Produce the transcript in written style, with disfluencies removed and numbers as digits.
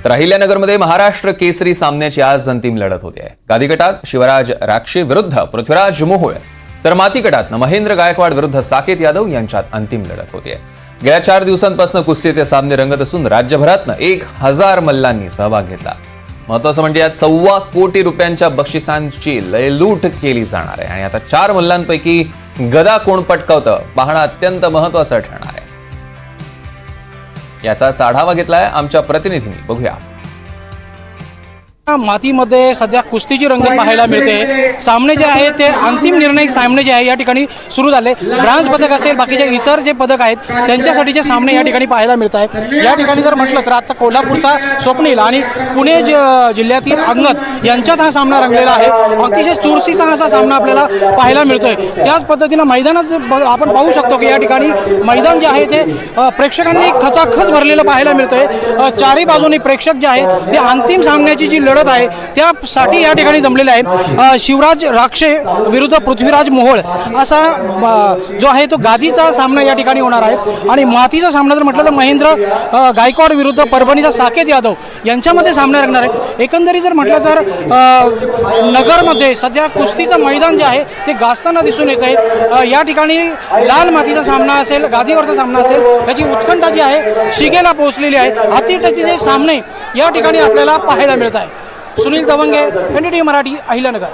तर अहिल्यानगरमध्ये महाराष्ट्र केसरी सामन्याची आज अंतिम लढत होते आहे। गादी गटात शिवराज राक्षे विरुद्ध पृथ्वीराज मोहोळ, तर माती गटात महेंद्र गायकवाड विरुद्ध साकेत यादव यांच्यात अंतिम लढत होते आहे। गेल्या 4 दिवसांपासून कुस्तीचे सामने रंगत असून राज्यभरातून 1000 मल्लांनी सहभाग घेतला। महत्त्वाचं म्हणजे यात 1.25 कोटी रुपयांच्या बक्षिसांची लयलूट केली जाणार आहे आणि आता 4 मल्लांपैकी गदा कोण पटकावतं पाहणं अत्यंत महत्त्वाचं ठरणार आहे। याचाच आढावा घेतलाय आमच्या प्रतिनिधींनी, बघूया। मातीमध्ये सध्या कुस्तीची रंगत पाहायला मिळते। सामने जे आहे ते अंतिम निर्णायक सामने जे आहे या ठिकाणी सुरू झाले। ब्रांज पदक असेल, बाकीचे इतर जे पदक आहेत त्यांच्यासाठीचे सामने या ठिकाणी पाहायला मिळत आहेत। या ठिकाणी जर म्हटलं तर आता कोल्हापूरचा स्वप्नील आणि पुणे जिल्ह्यातील अंगद यांच्यात हा सामना रंगलेला आहे। अतिशय चुरशीचा असा सामना आपल्याला पाहायला मिळतोय। त्याच पद्धतीने मैदानात आपण पाहू शकतो की या ठिकाणी मैदान जे आहे ते प्रेक्षकांनी खचाखच भरलेलं पाहायला मिळतंय। चारही बाजूनी प्रेक्षक जे आहे ते अंतिम सामन्याची जी लढत आहे त्यासाठी या ठिकाणी जमलेले आहे। शिवराज राक्षे विरुद्ध पृथ्वीराज मोहोळ असा जो आहे तो गादीचा सामना या ठिकाणी होणार आहे आणि मातीचा सामना जर म्हटलं तर महेंद्र गायकवाड विरुद्ध परभणीचा साकेत यादव यांच्यामध्ये सामना रंगणार आहे। एकंदरीत जर म्हटलं तर नगरमध्ये सध्या कुस्तीचं मैदान जे आहे ते गाजताना दिसून येत आहे। या ठिकाणी लाल मातीचा सामना असेल, गादीवरचा सामना असेल, याची उत्कंठा जी आहे शिगेला पोहोचलेली आहे। अतिटतीचे सामने या ठिकाणी आपल्याला पाहायला मिळत आहे। सुनील दवंगे, NDTV मराठी, अहिल्यानगर।